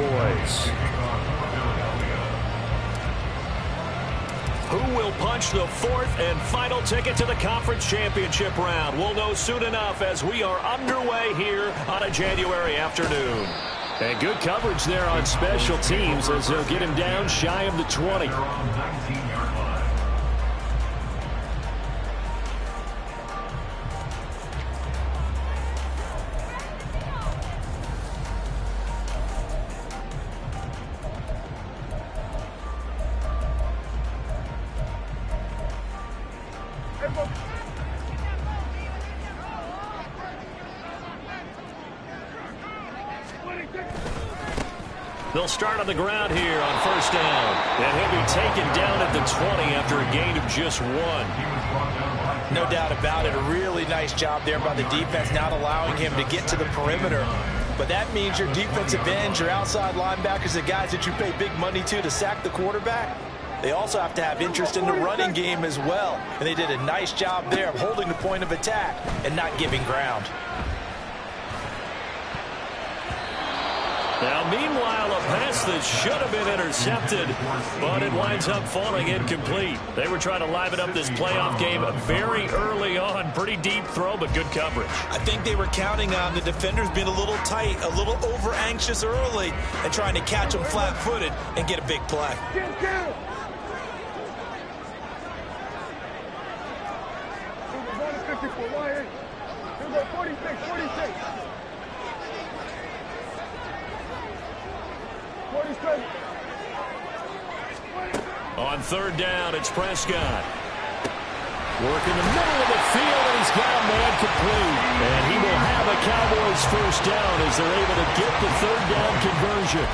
Cowboys. Who will punch the fourth and final ticket to the conference championship round? We'll know soon enough as we are underway here on a January afternoon. And good coverage there on special teams as they'll get him down shy of the 20. They'll start on the ground here on first down. And he'll be taken down at the 20 after a gain of just 1. No doubt about it. A really nice job there by the defense, not allowing him to get to the perimeter. But that means your defensive ends, your outside linebackers, the guys that you pay big money to sack the quarterback, they also have to have interest in the running game as well. And they did a nice job there of holding the point of attack and not giving ground. Now, meanwhile, a pass that should have been intercepted, but it winds up falling incomplete. They were trying to liven up this playoff game very early on. Pretty deep throw, but good coverage. I think they were counting on the defenders being a little tight, a little over-anxious early, and trying to catch them flat-footed and get a big play. On third down, it's Prescott. Working the middle of the field, and he's got a man complete. And he will have a Cowboys first down as they're able to get the third down conversion.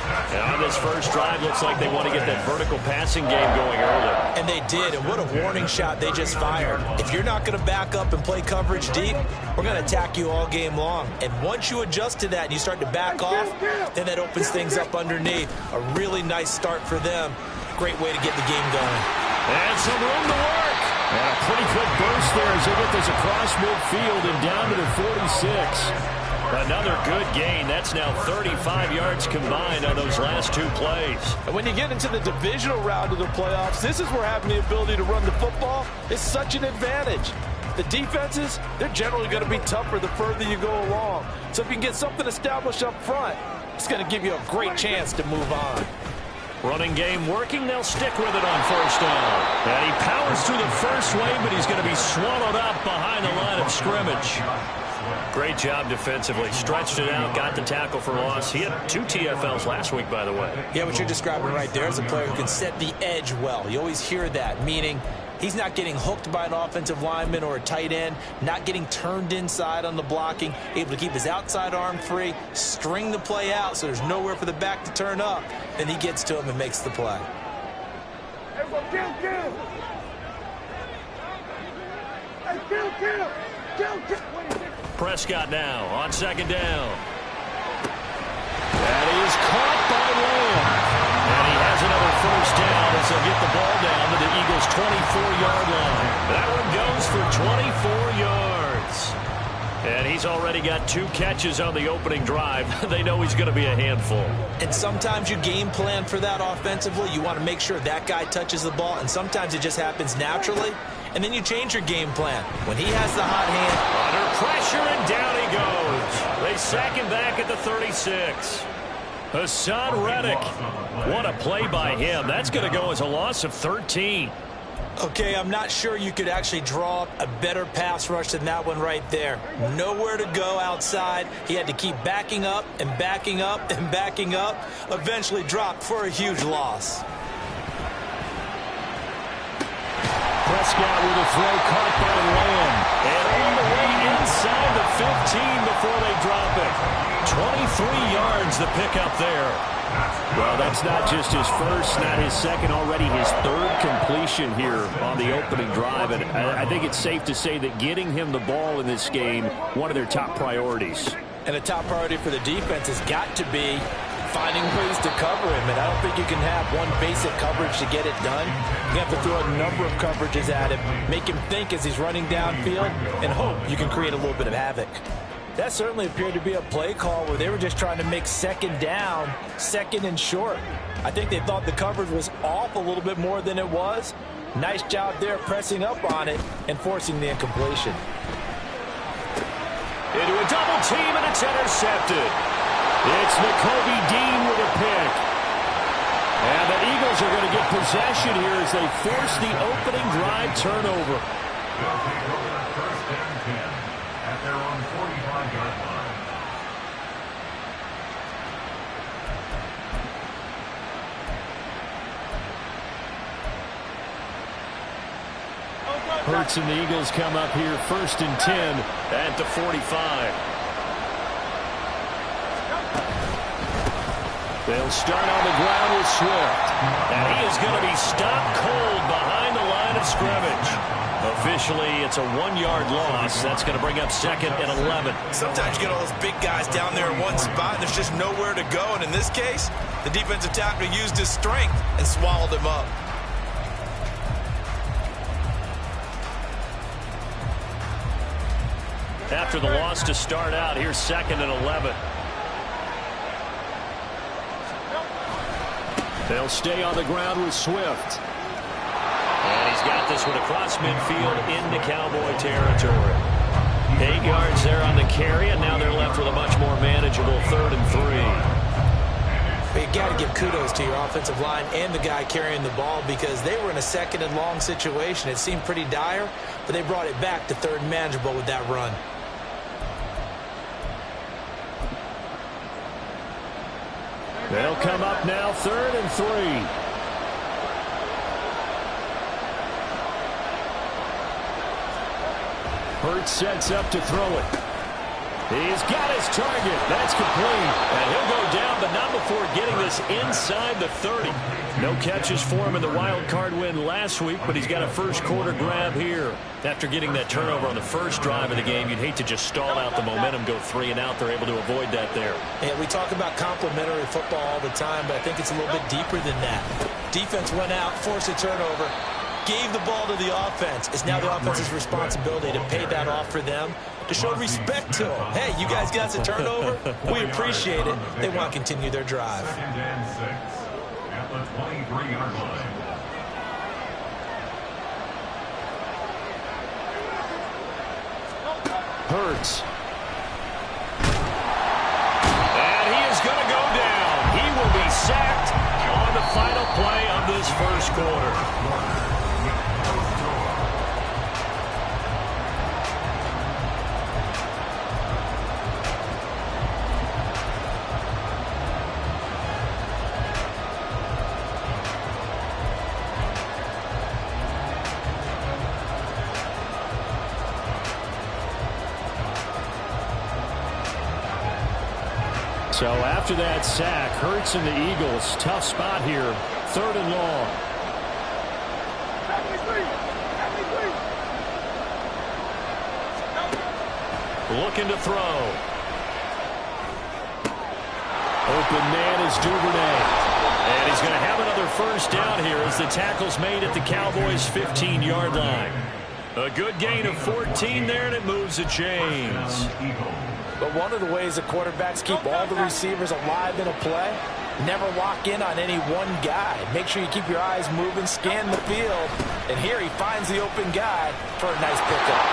And on this first drive, looks like they want to get that vertical passing game going early. And they did, and what a warning shot they just fired. If you're not going to back up and play coverage deep, we're going to attack you all game long. And once you adjust to that and you start to back off, then that opens things up underneath. A really nice start for them. Great way to get the game going. And some room to work. And a pretty quick burst there as they get this across midfield and down to the 46. Another good gain. That's now 35 yards combined on those last 2 plays. And when you get into the divisional round of the playoffs, this is where having the ability to run the football is such an advantage. The defenses, they're generally going to be tougher the further you go along. So if you can get something established up front, it's going to give you a great chance to move on. Running game working. They'll stick with it on first down. And he powers through the first wave, but he's going to be swallowed up behind the line of scrimmage. Great job defensively. Stretched it out, got the tackle for loss. He had 2 TFLs last week, by the way. Yeah, what you're describing right there is a player who can set the edge well. You always hear that, meaning he's not getting hooked by an offensive lineman or a tight end, not getting turned inside on the blocking, able to keep his outside arm free, string the play out so there's nowhere for the back to turn up. Then he gets to him and makes the play. Prescott now on second down. That is caught by Lamb. And he has another first down as they'll get the ball down to the Eagles' 24-yard line. That one goes for 24 yards. And he's already got 2 catches on the opening drive. They know he's going to be a handful. And sometimes you game plan for that offensively. You want to make sure that guy touches the ball, and sometimes it just happens naturally. And then you change your game plan. When he has the hot hand. Under pressure, and down he goes. They sack him back at the 36. Hassan Reddick. What a play by him. That's going to go as a loss of 13. Okay, I'm not sure you could actually draw up a better pass rush than that one right there. Nowhere to go outside. He had to keep backing up and backing up and backing up. Eventually dropped for a huge loss. Prescott with a throw caught by Lamb. And all the way inside the 15 before they drop it. 23 yards the pickup there. Well, that's not just his first, not his second, already his 3rd completion here on the opening drive. And I think it's safe to say that getting him the ball in this game, one of their top priorities. And a top priority for the defense has got to be finding ways to cover him. And I don't think you can have one basic coverage to get it done. You have to throw a number of coverages at him, make him think as he's running downfield, and hope you can create a little bit of havoc. That certainly appeared to be a play call where they were just trying to make second down, second and short. I think they thought the coverage was off a little bit more than it was. Nice job there pressing up on it and forcing the incompletion. Into a double team, and it's intercepted. It's Nakobe Dean with a pick. And the Eagles are going to get possession here as they force the opening drive turnover. They'll take over the first and 10 at their own 45-yard line. Hurts and the Eagles come up here first and 10 at the 45. They'll start on the ground with Swift. And he is going to be stopped cold behind the line of scrimmage. Officially, it's a 1-yard loss. That's going to bring up second and 11. Sometimes you get all those big guys down there in one spot, and there's just nowhere to go. And in this case, the defensive tackle used his strength and swallowed him up. After the loss to start out, here's second and 11. They'll stay on the ground with Swift. And he's got this one across midfield into Cowboy territory. 8 yards there on the carry, and now they're left with a much more manageable 3rd and 3. But you got to give kudos to your offensive line and the guy carrying the ball because they were in a second and long situation. It seemed pretty dire, but they brought it back to 3rd and manageable with that run. They'll come up now 3rd and 3. Hurts sets up to throw it. He's got his target. That's complete. And he'll go down, but not before getting this inside the 30. No catches for him in the wild card win last week, but he's got a first quarter grab here. After getting that turnover on the first drive of the game, you'd hate to just stall out the momentum, go 3 and out. They're able to avoid that there. And we talk about complementary football all the time, but I think it's a little bit deeper than that. Defense went out, forced a turnover, gave the ball to the offense. It's now the offense's responsibility to pay that off for them, to show respect to them. Hey, you guys got the turnover? We appreciate it. They want to continue their drive. 2nd and 6 at the 23-yard line. Hurts. And he is going to go down. He will be sacked on the final play of this first quarter. So after that sack, Hurts and the Eagles, tough spot here, 3rd and long. Looking to throw. Open man is Duvernay. And he's going to have another first down here as the tackle's made at the Cowboys' 15-yard line. A good gain of 14 there, and it moves the chains. But one of the ways the quarterbacks keep all the receivers alive in a play, never lock in on any one guy. Make sure you keep your eyes moving, scan the field. And here he finds the open guy for a nice pickup.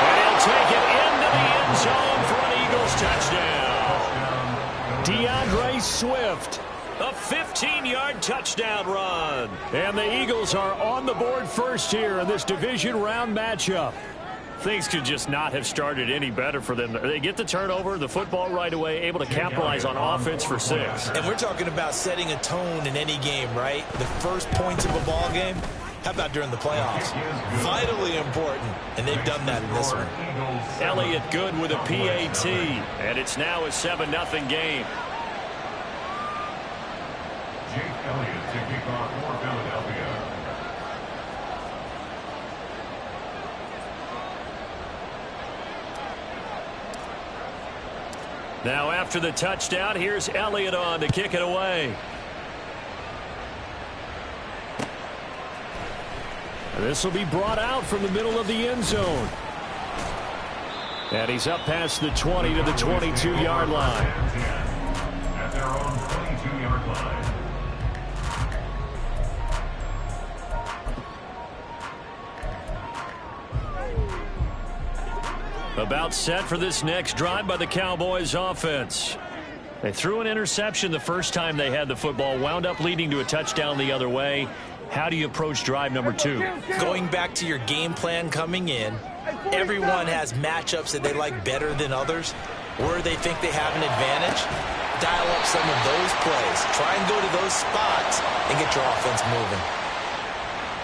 And he'll take it into the end zone for an Eagles touchdown. DeAndre Swift, a 15-yard touchdown run. And the Eagles are on the board first here in this division round matchup. Things could just not have started any better for them. They get the turnover, the football right away, able to capitalize on offense for 6. And we're talking about setting a tone in any game, right? The first points of a ball game. How about during the playoffs? Vitally important, and they've done that in this one. Elliott good with a PAT, and it's now a 7-0 game. Jake Elliott to kick off for Philadelphia. Now after the touchdown, here's Elliott on to kick it away. This will be brought out from the middle of the end zone. And he's up past the 20 to the 22-yard line. At their own 22-yard line. About set for this next drive by the Cowboys offense. They threw an interception the first time they had the football, wound up leading to a touchdown the other way. How do you approach drive number 2? Going back to your game plan coming in, everyone has matchups that they like better than others, where they think they have an advantage. Dial up some of those plays. Try and go to those spots and get your offense moving.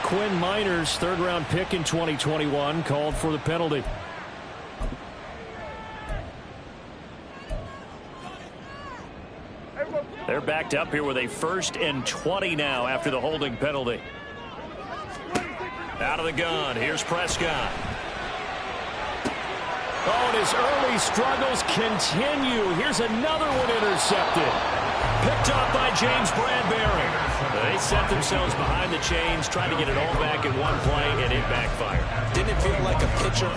Quinn Miners, third-round pick in 2021, called for the penalty. They're backed up here with a 1st and 20 now after the holding penalty. Out of the gun, here's Prescott. Oh, and his early struggles continue. Here's another one intercepted. Picked up by James Bradbury. They set themselves behind the chains, trying to get it all back in one play, and it backfired. Didn't it feel like a pitcher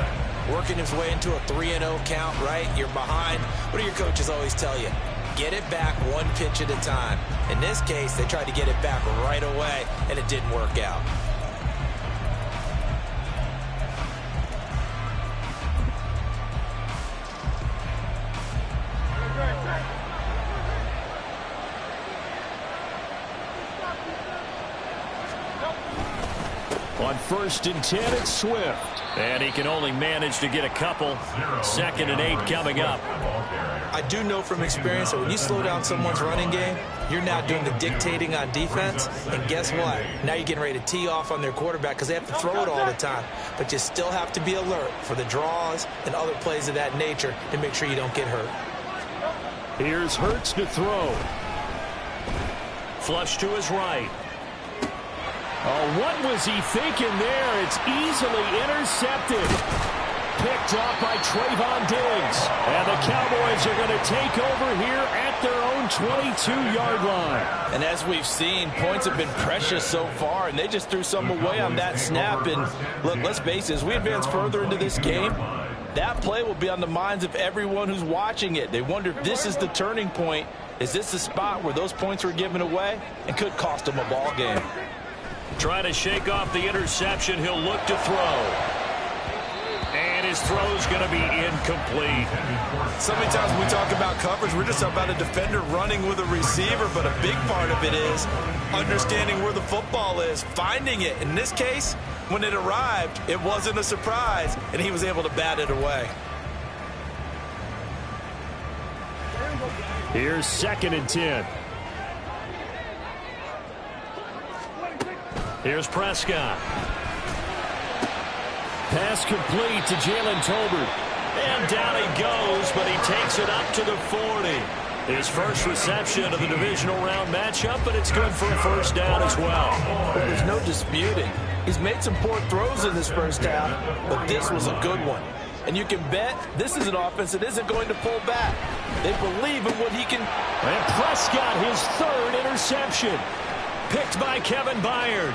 working his way into a 3-0 count, right? You're behind. What do your coaches always tell you? Get it back one pitch at a time. In this case, they tried to get it back right away, and it didn't work out. On 1st and 10, it's Swift. And he can only manage to get a couple. 2nd and 8 coming up. I do know from experience that when you slow down someone's running game, you're now doing the dictating on defense. And guess what? Now you're getting ready to tee off on their quarterback because they have to throw it all the time. But you still have to be alert for the draws and other plays of that nature to make sure you don't get hurt. Here's Hurts to throw. Flush to his right. Oh, what was he thinking there? It's easily intercepted. Picked up by Trayvon Diggs. And the Cowboys are going to take over here at their own 22-yard line. And as we've seen, points have been precious so far, and they just threw some away on that snap. And look, let's face it, as we advance further into this game, that play will be on the minds of everyone who's watching it. They wonder if this is the turning point. Is this the spot where those points were given away and could cost them a ball game? Trying to shake off the interception. He'll look to throw. And his throw's going to be incomplete. So many times when we talk about coverage, we're just about a defender running with a receiver, but a big part of it is understanding where the football is, finding it. In this case, when it arrived, it wasn't a surprise, and he was able to bat it away. Here's 2nd and 10. Here's Prescott. Pass complete to Jalen Tolbert. And down he goes, but he takes it up to the 40. His first reception of the divisional round matchup, but it's good for a 1st down as well. But there's no disputing. He's made some poor throws in this first half, but this was a good one. And you can bet this is an offense that isn't going to pull back. They believe in what he can. And Prescott, his 3rd interception. Picked by Kevin Byard.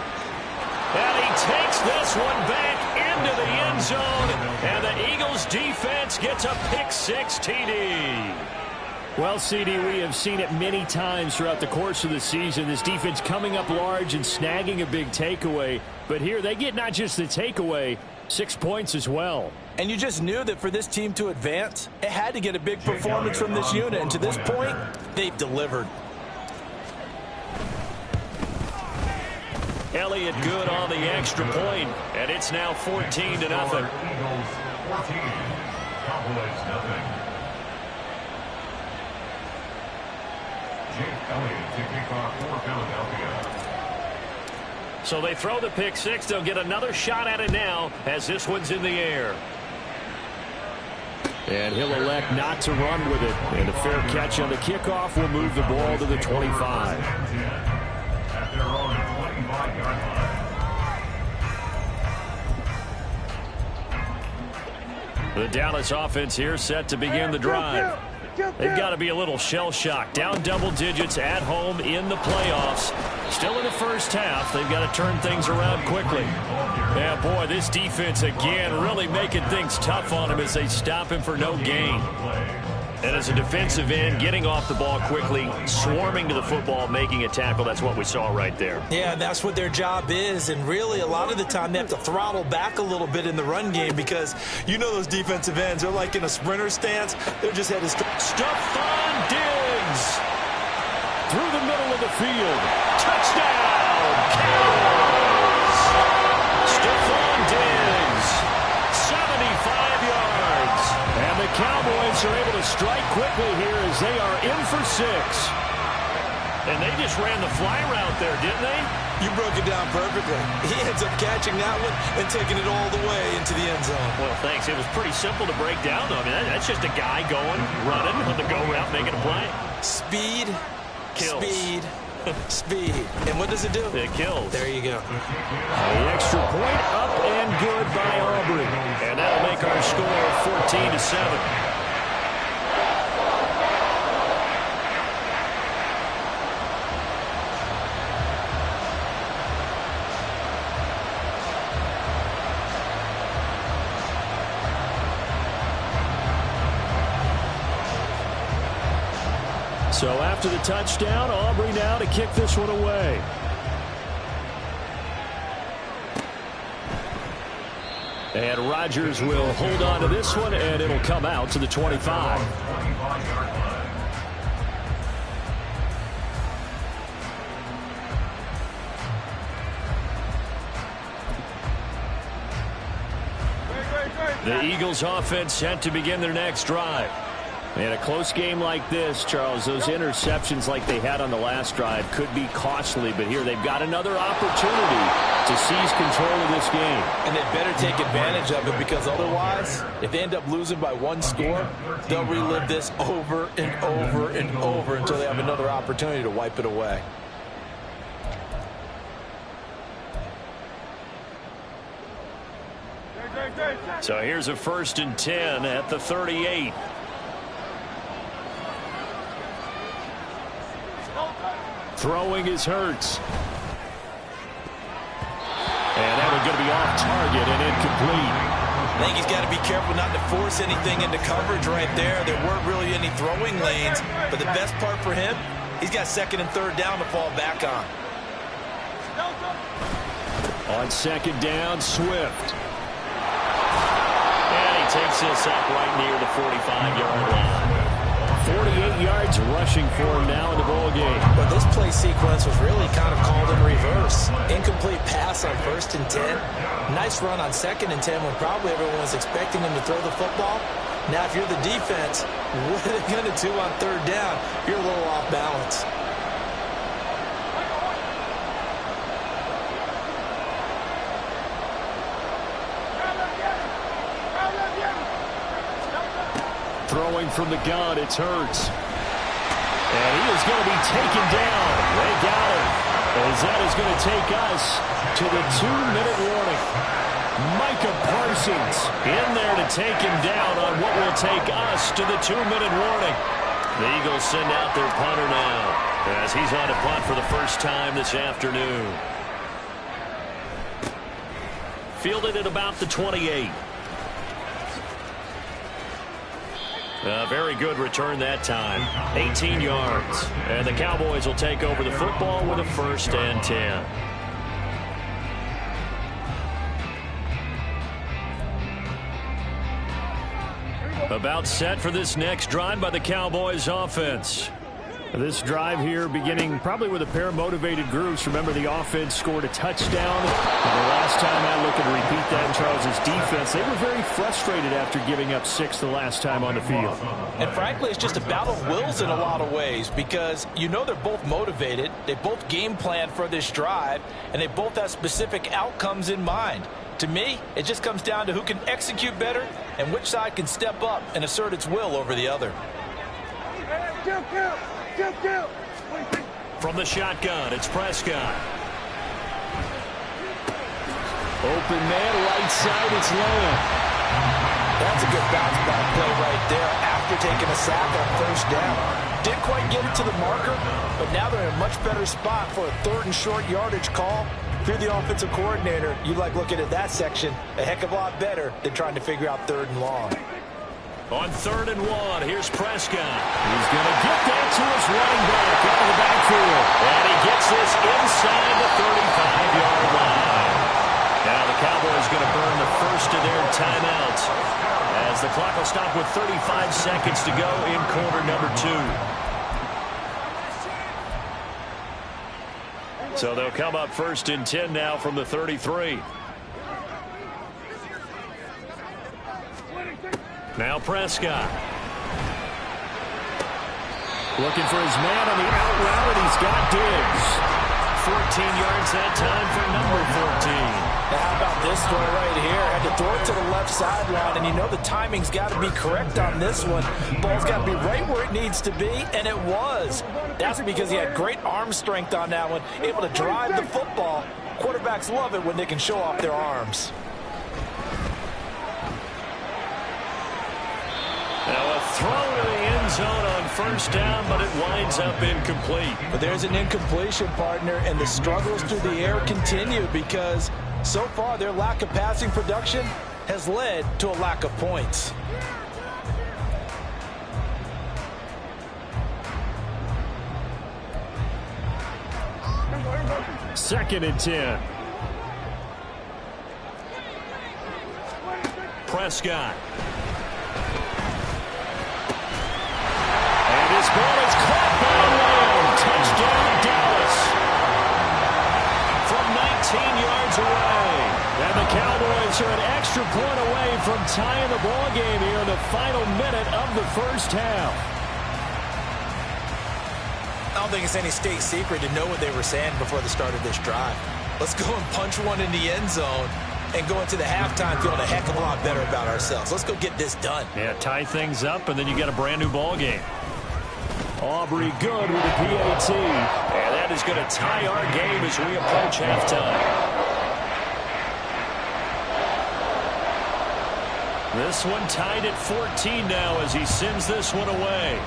And he takes this one back into the end zone. And the Eagles defense gets a pick-6 TD. Well, CD, we have seen it many times throughout the course of the season. This defense coming up large and snagging a big takeaway. But here they get not just the takeaway, 6 points as well. And you just knew that for this team to advance, it had to get a big performance from this unit. And to this point, they've delivered. Elliott good on the extra point, and it's now 14-0. Eagles 14, Cowboys nothing. Jake Elliott to kick off for Philadelphia. So they throw the pick-6. They'll get another shot at it now as this one's in the air. And he'll elect not to run with it. And a fair catch on the kickoff will move the ball to the 25. At their own 25-yard line. The Dallas offense here set to begin the drive. They've got to be a little shell-shocked. Down double digits at home in the playoffs. Still in the first half. They've got to turn things around quickly. Yeah, boy, this defense again really making things tough on him as they stop him for no gain. And as a defensive end, getting off the ball quickly, swarming to the football, making a tackle, that's what we saw right there. Yeah, that's what their job is. And really, a lot of the time, they have to throttle back a little bit in the run game because you know those defensive ends, they're like in a sprinter stance. They're just headed Stephon Diggs through the middle of the field. Touchdown, Cowboys! Stephon Diggs, 75 yards. And the Cowboys are able to strike quickly here as they are in for 6. And they just ran the fly route there, didn't they? You broke it down perfectly. He ends up catching that one and taking it all the way into the end zone. Well, thanks. It was pretty simple to break down, though. I mean, that's just a guy going, running on the go route, making a play. Speed, kills. Speed, speed. And what does it do? It kills. There you go. The extra point up and good by Aubrey. And that'll make our score 14-7. So after the touchdown, Aubrey now to kick this one away. And Rodgers will hold on to this one, and it'll come out to the 25. The Eagles offense set to begin their next drive. In a close game like this, Charles, those interceptions like they had on the last drive could be costly, but here they've got another opportunity to seize control of this game. And they better take advantage of it because otherwise, if they end up losing by 1 score, they'll relive this over and over and over until they have another opportunity to wipe it away. So here's a 1st and 10 at the 38. Throwing is Hurts. And that one's going to be off target and incomplete. I think he's got to be careful not to force anything into coverage right there. There weren't really any throwing lanes, but the best part for him, he's got 2nd and 3rd down to fall back on. On 2nd down, Swift. And he takes this up right near the 45-yard line. 48 yards rushing for him now in the ball game. But this play sequence was really kind of called in reverse. Incomplete pass on 1st and 10. Nice run on 2nd and 10 when probably everyone was expecting him to throw the football. Now, if you're the defense, what are they going to do on 3rd down? You're a little off balance. Throwing from the gun, it's Hurts. And he is going to be taken down. They got him. As that is going to take us to the 2-minute warning. Micah Parsons in there to take him down on what will take us to the 2-minute warning. The Eagles send out their punter now as he's on a punt for the first time this afternoon. Fielded at about the 28. A very good return that time. 18 yards. And the Cowboys will take over the football with a 1st and 10. About set for this next drive by the Cowboys offense. This drive here beginning probably with a pair of motivated groups. Remember, the offense scored a touchdown. And the last time I look and repeat that in Charles's defense, they were very frustrated after giving up 6 the last time on the field. And frankly, it's just a battle of wills in a lot of ways because you know they're both motivated. They both game plan for this drive, and they both have specific outcomes in mind. To me, it just comes down to who can execute better and which side can step up and assert its will over the other. From the shotgun, it's Prescott. Open man, right side, it's Lamb. That's a good bounce back play right there. after taking a sack on first down. Didn't quite get it to the marker, but now they're in a much better spot for a 3rd and short yardage call. If you're the offensive coordinator, you like looking at that section a heck of a lot better than trying to figure out 3rd and long. On 3rd and 1, here's Prescott. He's going to get that to his running back out of the backfield. And he gets this inside the 35-yard line. Now the Cowboys going to burn the first of their timeouts as the clock will stop with 35 seconds to go in quarter number 2. So they'll come up 1st and 10 now from the 33. Now Prescott. Looking for his man on the out route, and he's got Diggs. 14 yards that time for number 14. Now how about this throw right here? Had to throw it to the left sideline, and you know the timing's got to be correct on this one. Ball's got to be right where it needs to be, and it was. That's because he had great arm strength on that one, able to drive the football. Quarterbacks love it when they can show off their arms. Now a throw to the end zone on 1st down, but it winds up incomplete. But there's an incompletion, partner, and the struggles through the air continue because so far their lack of passing production has led to a lack of points. Second and 10. Prescott. And his ball is caught by Lamb. Touchdown, Dallas. From 19 yards away. And the Cowboys are an extra point away from tying the ball game here in the final minute of the first half. I don't think it's any state secret to know what they were saying before the start of this drive. Let's go and punch one in the end zone and go into the halftime feeling a heck of a lot better about ourselves. Let's go get this done. Yeah, tie things up, and then you get a brand new ball game. Aubrey good with a PAT. And that is going to tie our game as we approach halftime. This one tied at 14 now as he sends this one away.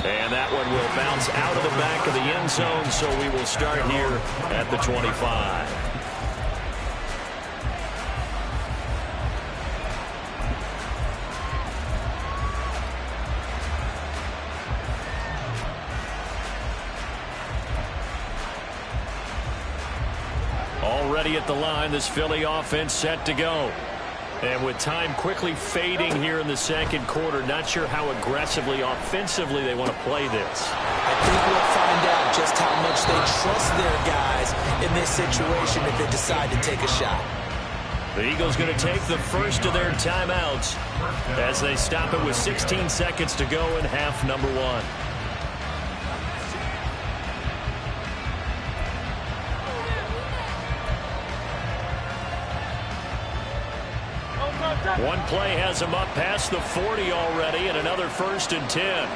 And that one will bounce out of the back of the end zone, so we will start here at the 25. Already at the line, this Philly offense set to go. And with time quickly fading here in the second quarter, not sure how aggressively, offensively they want to play this. I think we'll find out just how much they trust their guys in this situation if they decide to take a shot. The Eagles going to take the first of their timeouts as they stop it with 16 seconds to go in half number 1. One play has him up past the 40 already, and another 1st and 10.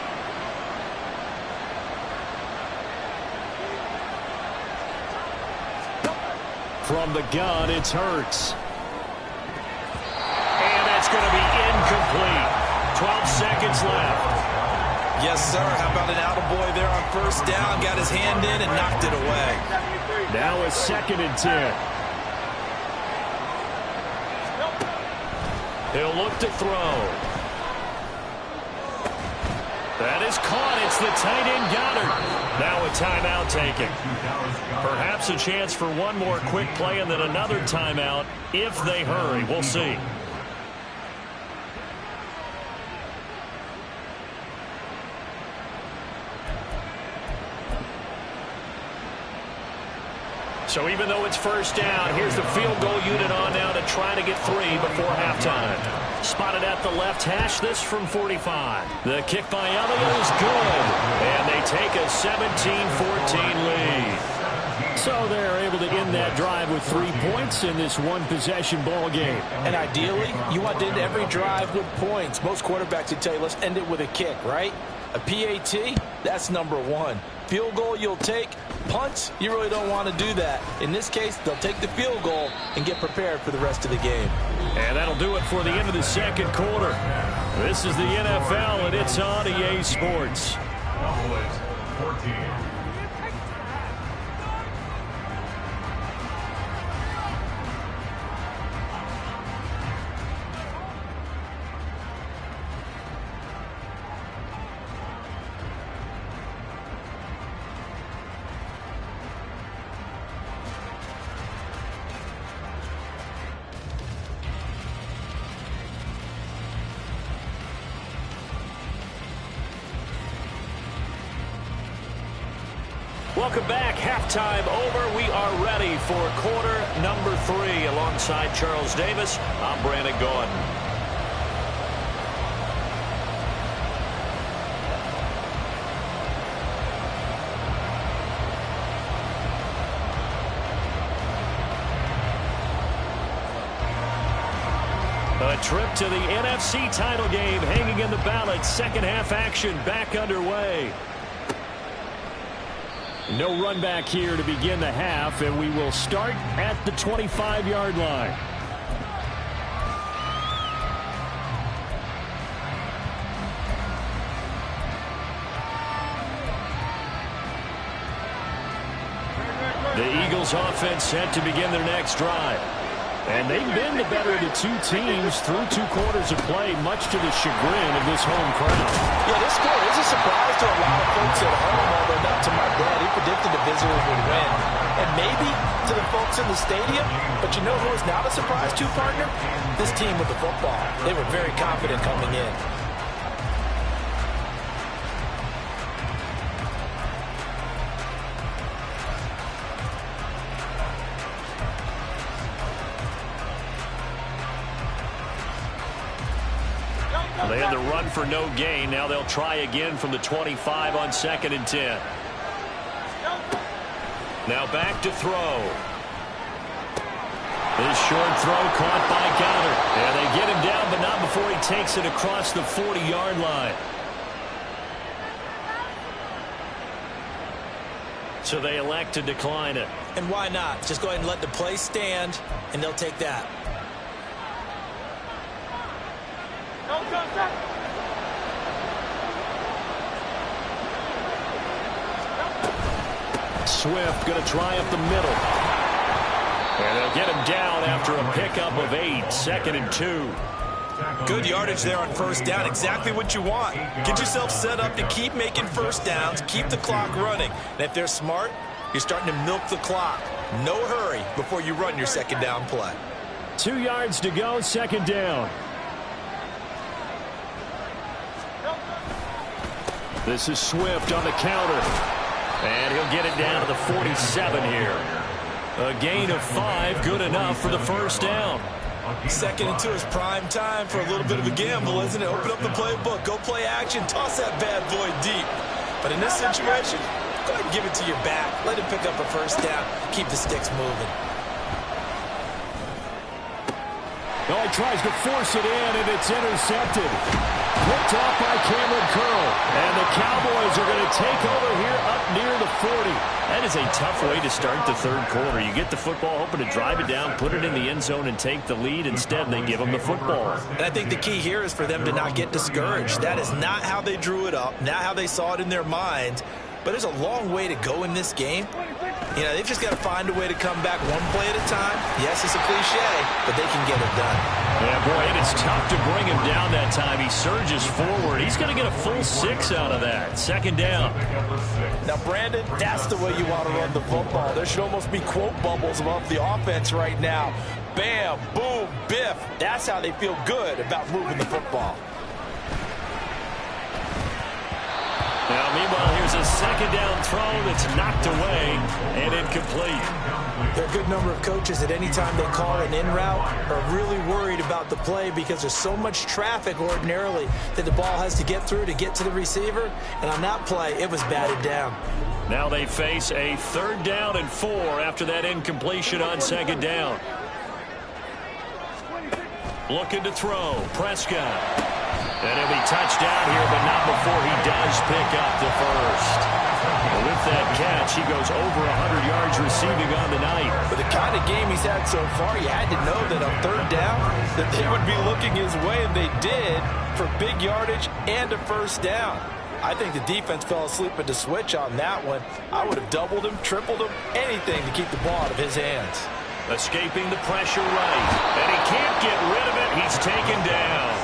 From the gun, it's Hurts. And that's going to be incomplete. 12 seconds left. Yes, sir. How about an attaboy there on 1st down? Got his hand in and knocked it away. Now a 2nd and 10. He'll look to throw. That is caught. It's the tight end Goddard. Now a timeout taken. Perhaps a chance for one more quick play and then another timeout if they hurry. We'll see. So even though it's 1st down, here's the field goal unit on now to try to get 3 before halftime. Spotted at the left hash, this from 45. The kick by Elliott is good. And they take a 17-14 lead. So they're able to end that drive with 3 points in this one-possession ball game. And ideally, you want to end every drive with points. Most quarterbacks would tell you, let's end it with a kick, right? A PAT, that's number one. Field goal you'll take. Punts, you really don't want to do that. In this case, they'll take the field goal and get prepared for the rest of the game. And that'll do it for the end of the second quarter. This is the NFL, and it's on EA Sports. Cowboys 14. Welcome back. Halftime over. We are ready for quarter number 3. Alongside Charles Davis, I'm Brandon Gaudin. A trip to the NFC title game hanging in the balance. Second half action back underway. No run back here to begin the half, and we will start at the 25-yard line. The Eagles offense set to begin their next drive. And they've been the better of the two teams through 2 quarters of play, much to the chagrin of this home crowd. Yeah, this score is a surprise to a lot of folks at home, although not to my dad. He predicted the visitors would win. And maybe to the folks in the stadium, but you know who is not a surprise to, partner? This team with the football. They were very confident coming in. They had the run for no gain. Now they'll try again from the 25 on 2nd and 10. Now back to throw. This short throw caught by Goddard. And they get him down, but not before he takes it across the 40-yard line. So they elect to decline it. And why not? Just go ahead and let the play stand, and they'll take that. Swift going to try up the middle. And they'll get him down after a pickup of 8. 2nd and 2. Good yardage there on first down. Exactly what you want. Get yourself set up to keep making first downs, keep the clock running. And if they're smart, you're starting to milk the clock. No hurry before you run your second down play. 2 yards to go, 2nd down. This is Swift on the counter. And he'll get it down to the 47 here. A gain of 5, good enough for the first down. 2nd and 2 is prime time for a little bit of a gamble, isn't it? Open up the playbook, go play action, toss that bad boy deep. But in this situation, go ahead and give it to your back. Let him pick up a first down. Keep the sticks moving. Well, he tries to force it in, and it's intercepted. Picked off by Cameron Curl. And the Cowboys are going to take over here up near the 40. That is a tough way to start the third quarter. You get the football, hoping to drive it down, put it in the end zone, and take the lead. Instead, they give them the football. And I think the key here is for them to not get discouraged. That is not how they drew it up, not how they saw it in their minds. But there's a long way to go in this game. You know, they've just got to find a way to come back one play at a time. Yes, it's a cliche, but they can get it done. Yeah, boy, and it's tough to bring him down that time. He surges forward. He's going to get a full 6 out of that. 2nd down. Now, Brandon, that's the way you want to run the football. There should almost be quote bubbles above the offense right now. Bam, boom, biff. That's how they feel good about moving the football. Now, meanwhile, here's a 2nd down throw that's knocked away and incomplete. There are a good number of coaches at any time they call an in route are really worried about the play because there's so much traffic ordinarily that the ball has to get through to get to the receiver. And on that play, it was batted down. Now they face a 3rd down and 4 after that incompletion on 2nd down. Looking to throw. Prescott. And he'll be touched down here, but not before he does pick up the first. And with that catch, he goes over 100 yards receiving on the night. But the kind of game he's had so far, you had to know that on third down, that they would be looking his way, and they did, for big yardage and a first down. I think the defense fell asleep at the switch on that one. I would have doubled him, tripled him, anything to keep the ball out of his hands. Escaping the pressure right. And he can't get rid of it. He's taken down.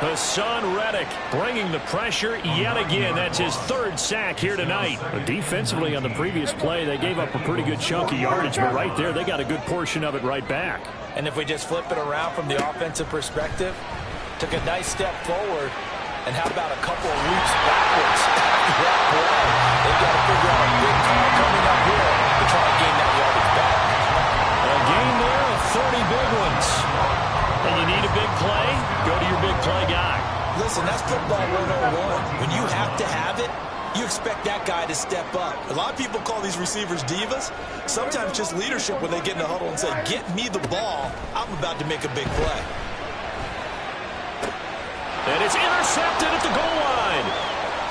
Hassan Reddick bringing the pressure yet again. That's his third sack here tonight. Defensively on the previous play, they gave up a pretty good chunk of yardage, but right there, they got a good portion of it right back. And if we just flip it around from the offensive perspective, took a nice step forward, and how about a couple of leaps backwards after that play? They've got to figure out a big call coming up here to try and gain that yardage back. A gain there of 30 big ones. And you need a big play? Go to your big play guy. Listen, that's football 101. When you have to have it, you expect that guy to step up. A lot of people call these receivers divas. Sometimes just leadership when they get in the huddle and say, get me the ball. I'm about to make a big play. And it's intercepted at the goal line.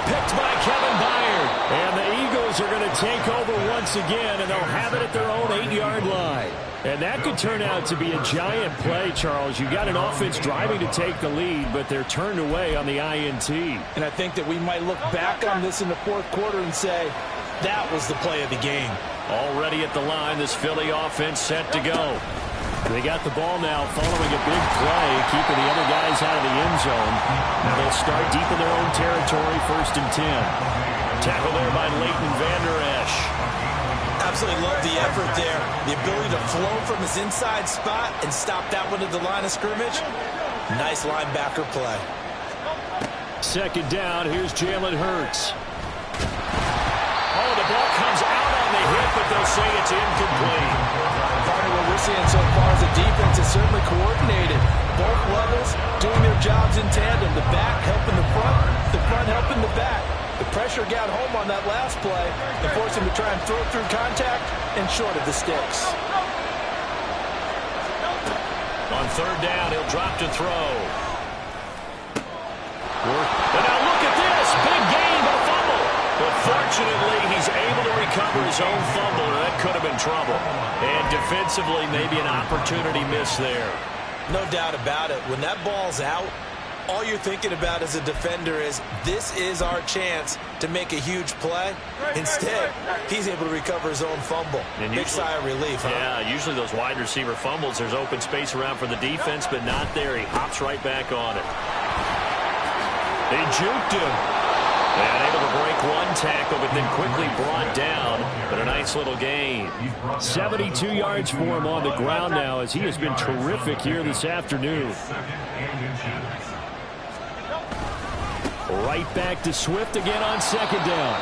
Picked by Kevin Byard. And the Eagles are going to take over once again, and they'll have it at their own 8-yard line. And that could turn out to be a giant play, Charles. You got an offense driving to take the lead, but they're turned away on the INT. And I think that we might look back on this in the fourth quarter and say, that was the play of the game. Already at the line, this Philly offense set to go. They got the ball now following a big play, keeping the other guys out of the end zone. Now they'll start deep in their own territory, 1st and 10. Tackle there by Leighton Vander Esch. Absolutely love the effort there. The ability to flow from his inside spot and stop that one at the line of scrimmage. Nice linebacker play. 2nd down, here's Jalen Hurts. Oh, the ball comes out on the hit, but they'll say it's incomplete. Part of what we're seeing so far is the defense is certainly coordinated. Both levels doing their jobs in tandem. The back helping the front helping the back. The pressure got home on that last play and forced him to try and throw through contact and short of the sticks. On 3rd down, he'll drop to throw. But now look at this. Big gain, a fumble. But fortunately, he's able to recover his own fumble, or that could have been trouble. And defensively, maybe an opportunity miss there. No doubt about it. When that ball's out, all you're thinking about as a defender is, this is our chance to make a huge play. Instead, he's able to recover his own fumble. And big sigh of relief, huh? Yeah, usually those wide receiver fumbles, there's open space around for the defense, but not there. He hops right back on it. They juked him. And able to break one tackle, but then quickly brought down. But a nice little gain. 72 yards for him on the ground now, as he has been terrific here this afternoon. Right back to Swift again on 2nd down.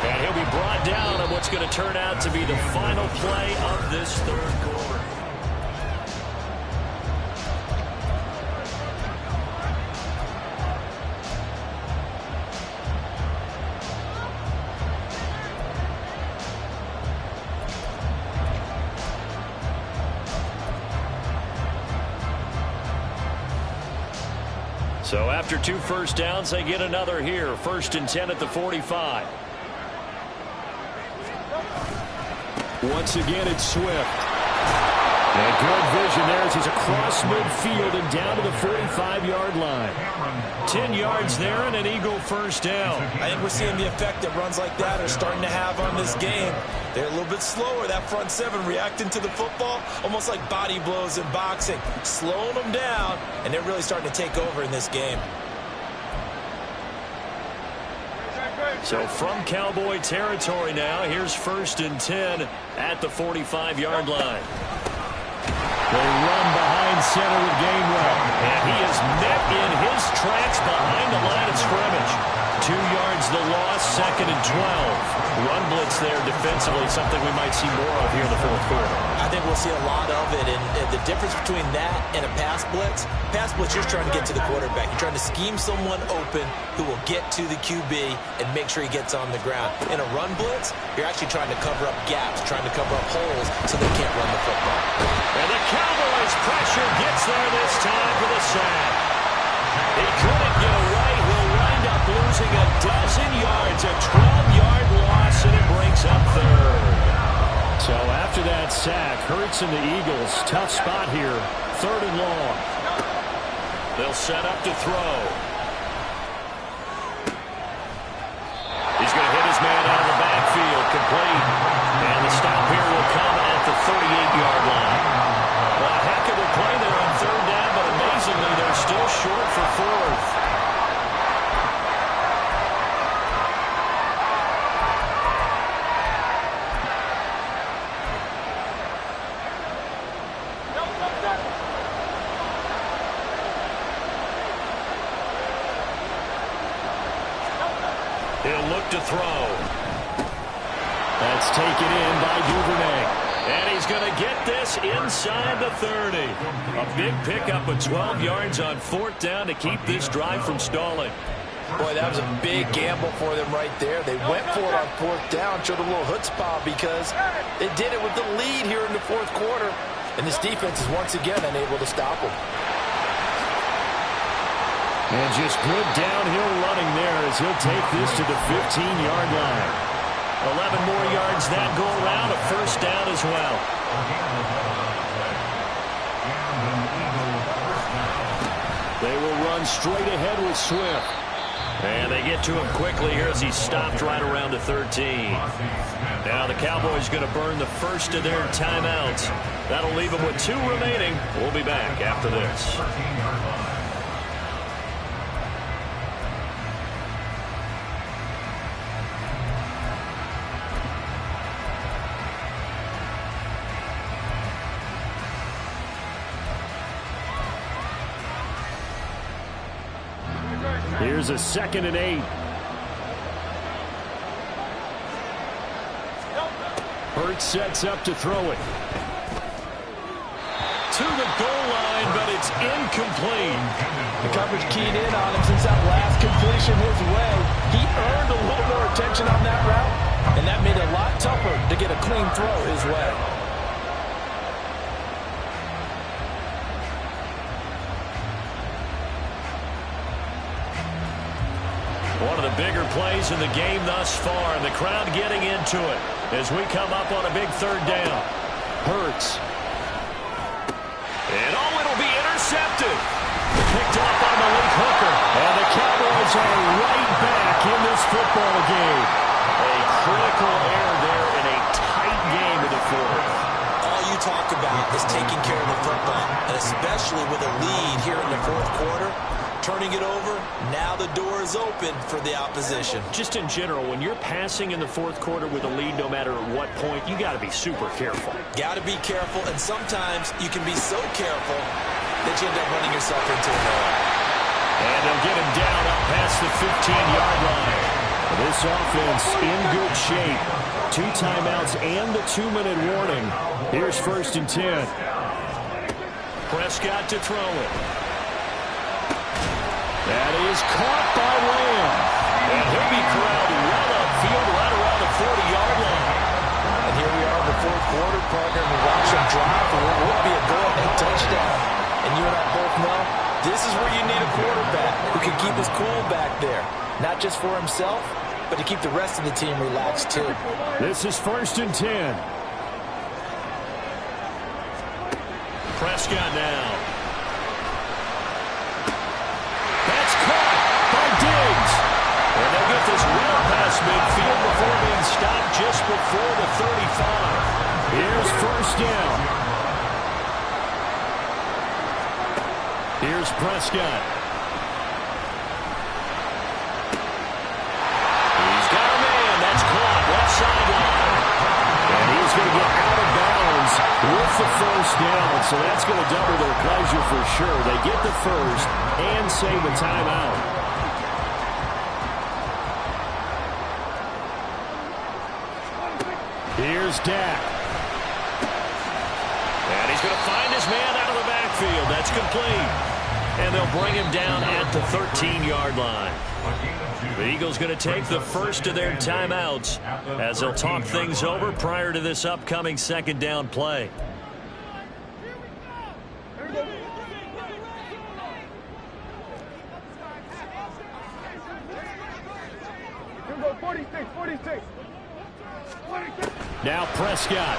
And he'll be brought down on what's going to turn out to be the final play of this 3rd quarter. So after 2 first downs, they get another here. 1st and 10 at the 45. Once again, it's Swift. And good vision there as he's across midfield and down to the 45-yard line. 10 yards there and an Eagle 1st down. I think we're seeing the effect that runs like that are starting to have on this game. They're a little bit slower, that front 7 reacting to the football, almost like body blows in boxing, slowing them down, and they're really starting to take over in this game. So from Cowboy territory now, here's 1st and 10 at the 45-yard line. They run behind center with Gainwell. And he is met in his tracks behind the line of scrimmage. 2 yards the loss, 2nd and 12. Run blitz there defensively, something we might see more of here in the 4th quarter. I think we'll see a lot of it, and the difference between that and a pass blitz, you're trying to get to the quarterback. You're trying to scheme someone open who will get to the QB and make sure he gets on the ground. In a run blitz, you're actually trying to cover up gaps, trying to cover up holes so they can't run the football. And the Cowboys pressure gets there this time for the sack. He couldn't get away. He'll wind up losing a dozen yards, a 12-yard loss, and it brings up third. So after that sack, Hurts and the Eagles, tough spot here, 3rd and long. They'll set up to throw. He's going to hit his man out of the backfield, complete. And the stop here will come at the 38-yard line. Well, a heck of a play there on 3rd down, but amazingly, they're still short for 4th. He'll look to throw. That's taken in by Duvernay. And he's going to get this inside the 30. A big pickup of 12 yards on 4th down to keep this drive from stalling. Boy, that was a big gamble for them right there. They went for it on 4th down, showed a little chutzpah because they did it with the lead here in the 4th quarter. And this defense is once again unable to stop them. And just good downhill running there as he'll take this to the 15-yard line. 11 more yards that go around, a 1st down as well. They will run straight ahead with Swift. And they get to him quickly here as he's stopped right around the 13. Now the Cowboys going to burn the first of their timeouts. That'll leave them with 2 remaining. We'll be back after this. Here's a 2nd and 8. Hurts sets up to throw it. To the goal line, but it's incomplete. The coverage keyed in on him since that last completion his way. He earned a little more attention on that route, and that made it a lot tougher to get a clean throw his way. One of the bigger plays in the game thus far, and the crowd getting into it as we come up on a big 3rd down. Hurts. And it'll be intercepted. Picked up by Malik Hooker. And the Cowboys are right back in this football game. A critical error there in a tight game in the 4th. All you talk about is taking care of the football, and especially with a lead here in the 4th quarter. Turning it over, now the door is open for the opposition. Just in general, when you're passing in the 4th quarter with a lead, no matter at what point, you got to be super careful. Got to be careful, and sometimes you can be so careful that you end up running yourself into an error. And they'll get him down up past the 15-yard line. This offense in good shape. 2 timeouts and the 2-minute warning. Here's 1st and 10. Prescott to throw it. That is caught by Lamb. And he'll be corralled well upfield right around the 40-yard line. And here we are in the 4th quarter, partner, and we watch him drive for what would be a go-ahead touchdown. And you and I both know this is where you need a quarterback who can keep his cool back there. Not just for himself, but to keep the rest of the team relaxed too. This is 1st and 10. Prescott now. And they'll get this well past midfield before being stopped just before the 35. Here's 1st down. Here's Prescott. He's got a man. That's caught. Left sideline. And he's going to get out of bounds with the 1st down. So that's going to double their pleasure for sure. They get the 1st and save a timeout. Here's Dak. And he's going to find his man out of the backfield. That's complete. And they'll bring him down at the 13-yard line. The Eagles going to take the first of their timeouts as they'll talk things over prior to this upcoming 2nd down play. Now Prescott.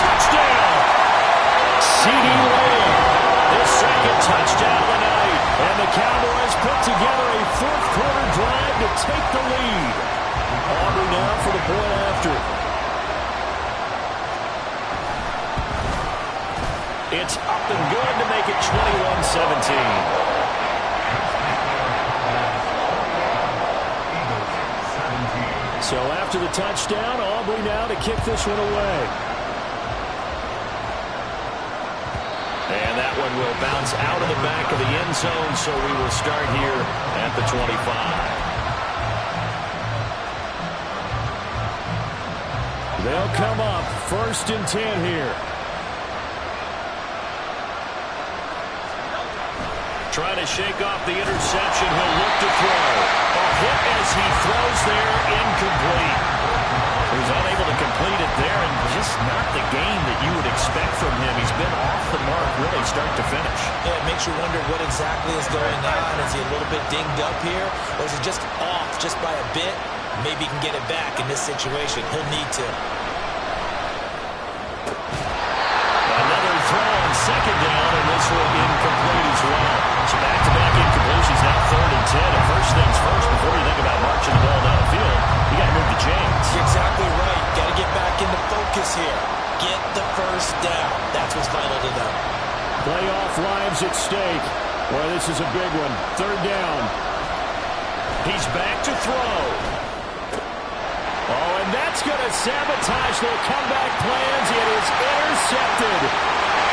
Touchdown! CeeDee Lamb. His second touchdown of the night. And the Cowboys put together a fourth-quarter drive to take the lead. Aubrey now for the point after. It's up and good to make it 21-17. So after the touchdown, Aubrey now to kick this one away. And that one will bounce out of the back of the end zone, so we will start here at the 25. They'll come up 1st and 10 here. Trying to shake off the interception. He'll look to throw. A hit as he throws there, incomplete. He's unable to complete it there, and just not the game that you would expect from him. He's been off the mark really start to finish. Yeah, it makes you wonder what exactly is going on. Is he a little bit dinged up here, or is he just off just by a bit? Maybe he can get it back in this situation. He'll need to. Another throw on 2nd down, and this one incomplete as well. So back-to-back incompletions, now 3rd and 10. And first things first, before you think about marching the ball down the field, you got to move the chains. You're exactly right. Got to get back into focus here. Get the first down. That's what's vital to them. Playoff lives at stake. Boy, this is a big one. 3rd down. He's back to throw. Oh, and that's going to sabotage their comeback plans. It is intercepted.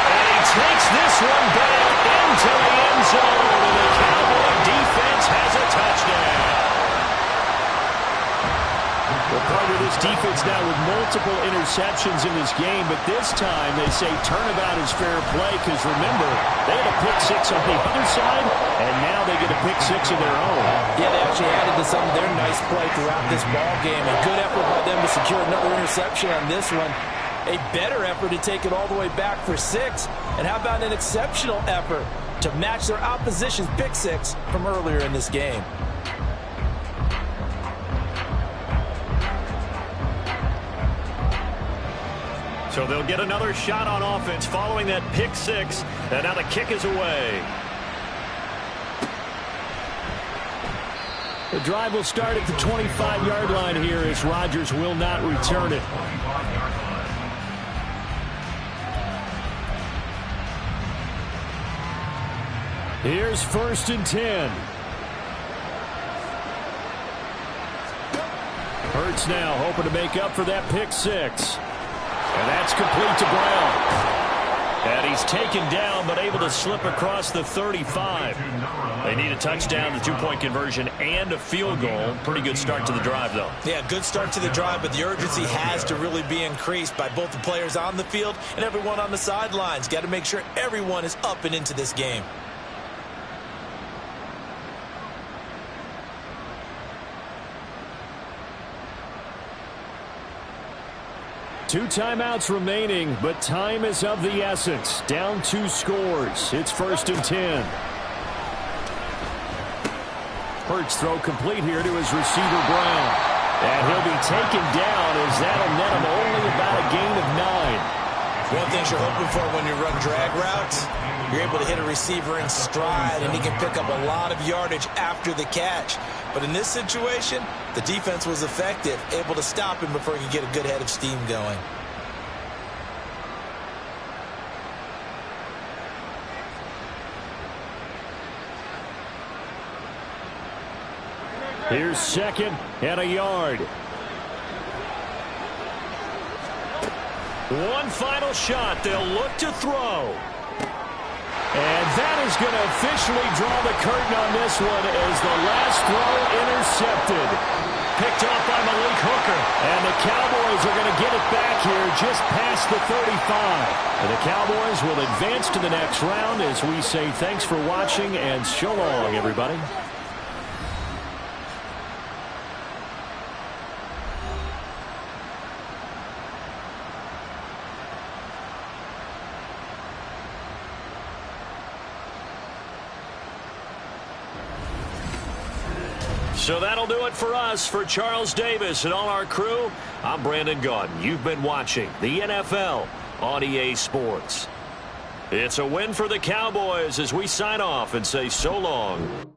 And he takes this one back into the end zone. And the Cowboy defense has a touchdown. Well, part of this defense now with multiple interceptions in this game, but this time they say turnabout is fair play because, remember, they had a pick 6 on the other side, and now they get a pick 6 of their own. Yeah, they actually added to some of their nice play throughout this ball game. A good effort by them to secure another interception on this one. A better effort to take it all the way back for 6. And how about an exceptional effort to match their opposition's pick 6 from earlier in this game? So they'll get another shot on offense following that pick 6. And now the kick is away. The drive will start at the 25-yard line here as Rodgers will not return it. Here's 1st and 10. Hurts now hoping to make up for that pick 6. And that's complete to Brown. And he's taken down but able to slip across the 35. They need a touchdown, the 2-point conversion, and a field goal. Pretty good start to the drive, though. Yeah, good start to the drive, but the urgency has to really be increased by both the players on the field and everyone on the sidelines. Got to make sure everyone is up and into this game. Two timeouts remaining, but time is of the essence. Down 2 scores. It's 1st and 10. Hurts throw complete here to his receiver, Brown. And he'll be taken down as that'll net him only about a gain of 9. One thing you're hoping for when you run drag routes, you're able to hit a receiver in stride, and he can pick up a lot of yardage after the catch. But in this situation, the defense was effective, able to stop him before he could get a good head of steam going. Here's 2nd and a yard. One final shot. They'll look to throw. And that is going to officially draw the curtain on this one as the last throw intercepted. Picked off by Malik Hooker. And the Cowboys are going to get it back here just past the 35. And the Cowboys will advance to the next round as we say thanks for watching and so long, everybody. So that'll do it for us. For Charles Davis and all our crew, I'm Brandon Gaudin. You've been watching the NFL on EA Sports. It's a win for the Cowboys as we sign off and say so long.